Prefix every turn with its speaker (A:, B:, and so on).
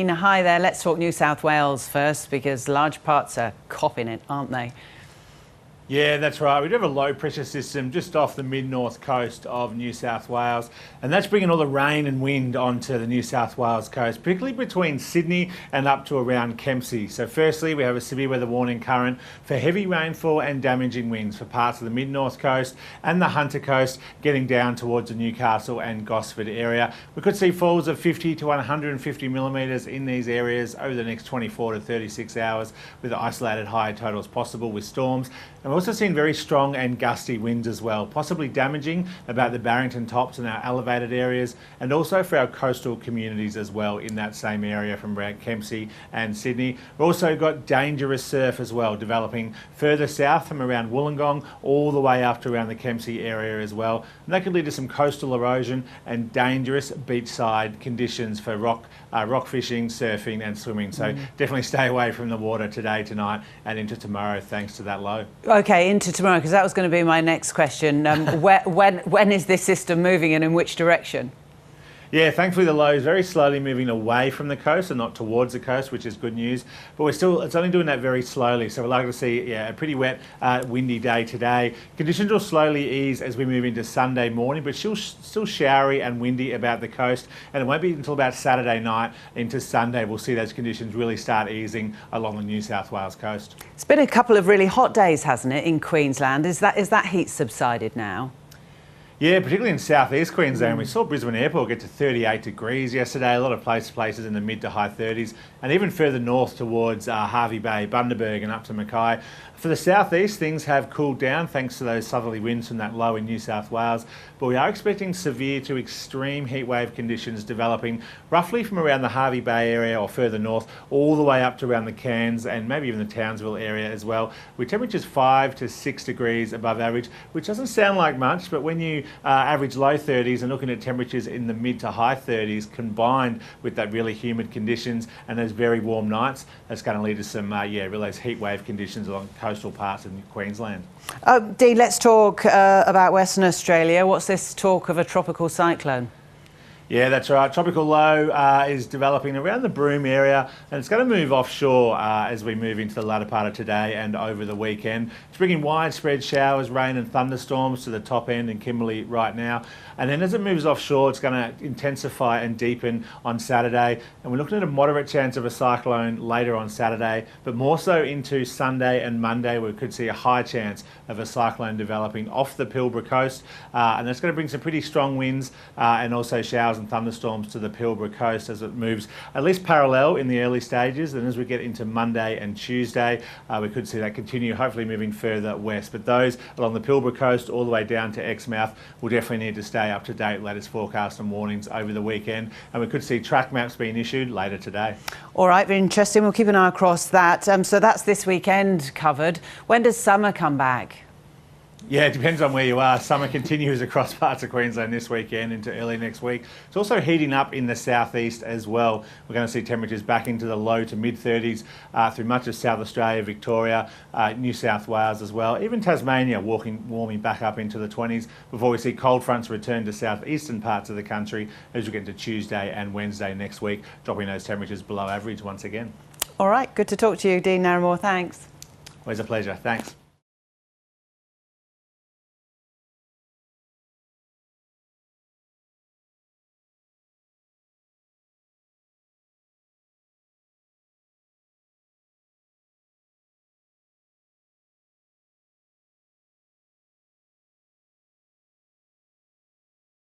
A: Dean, hi there. Let's talk New South Wales first because large parts are coughing it, aren't they?
B: Yeah, that's right. We do have a low pressure system just off the mid-north coast of New South Wales, and that's bringing all the rain and wind onto the New South Wales coast, particularly between Sydney and up to around Kempsey. So firstly, we have a severe weather warning current for heavy rainfall and damaging winds for parts of the mid-north coast and the Hunter coast, getting down towards the Newcastle and Gosford area. We could see falls of 50 to 150 millimetres in these areas over the next 24 to 36 hours, with isolated high totals possible with storms. And we've also seen very strong and gusty winds as well, possibly damaging about the Barrington tops and our elevated areas, and also for our coastal communities as well in that same area from around Kempsey and Sydney. We've also got dangerous surf as well, developing further south from around Wollongong all the way up to around the Kempsey area as well. And that could lead to some coastal erosion and dangerous beachside conditions for rock fishing, surfing and swimming. So definitely stay away from the water today, tonight and into tomorrow thanks to that low.
A: Okay, into tomorrow, because that was going to be my next question. When is this system moving and in which direction?
B: Yeah, thankfully the low is very slowly moving away from the coast and not towards the coast, which is good news. But it's only doing that very slowly. So we're likely to see a pretty wet, windy day today. Conditions will slowly ease as we move into Sunday morning, but still showery and windy about the coast. And it won't be until about Saturday night into Sunday we'll see those conditions really start easing along the New South Wales coast.
A: It's been a couple of really hot days, hasn't it, in Queensland? Is that heat subsided now?
B: Yeah, particularly in southeast Queensland. We saw Brisbane Airport get to 38 degrees yesterday, a lot of places in the mid to high 30s, and even further north towards Hervey Bay, Bundaberg and up to Mackay. For the southeast, things have cooled down thanks to those southerly winds from that low in New South Wales, but we are expecting severe to extreme heatwave conditions developing roughly from around the Hervey Bay area or further north all the way up to around the Cairns and maybe even the Townsville area as well, with temperatures 5 to 6 degrees above average, which doesn't sound like much, but when you average low 30s and looking at temperatures in the mid to high 30s combined with that really humid conditions and those very warm nights, that's going to lead to some real those heat wave conditions along coastal parts of Queensland.
A: Dee, let's talk about Western Australia. What's this talk of a tropical cyclone?
B: Yeah, that's right. Tropical low is developing around the Broome area, and it's going to move offshore as we move into the latter part of today and over the weekend. It's bringing widespread showers, rain and thunderstorms to the top end in Kimberley right now. And then as it moves offshore, it's going to intensify and deepen on Saturday. And we're looking at a moderate chance of a cyclone later on Saturday, but more so into Sunday and Monday, where we could see a high chance of a cyclone developing off the Pilbara coast. And that's going to bring some pretty strong winds and also showers and thunderstorms to the Pilbara coast as it moves at least parallel in the early stages. And as we get into Monday and Tuesday, we could see that continue, hopefully moving further west. But those along the Pilbara coast all the way down to Exmouth will definitely need to stay up to date latest forecast and warnings over the weekend. And we could see track maps being issued later today. All
A: right, very interesting. We'll keep an eye across that. So that's this weekend covered. When does summer come back?
B: Yeah, it depends on where you are. Summer continues across parts of Queensland this weekend into early next week. It's also heating up in the southeast as well. We're going to see temperatures back into the low to mid 30s through much of South Australia, Victoria, New South Wales as well. Even Tasmania warming back up into the 20s before we see cold fronts return to southeastern parts of the country as we get into Tuesday and Wednesday next week, dropping those temperatures below average once again.
A: All right, good to talk to you, Dean Narramore. Thanks.
B: Always a pleasure. Thanks.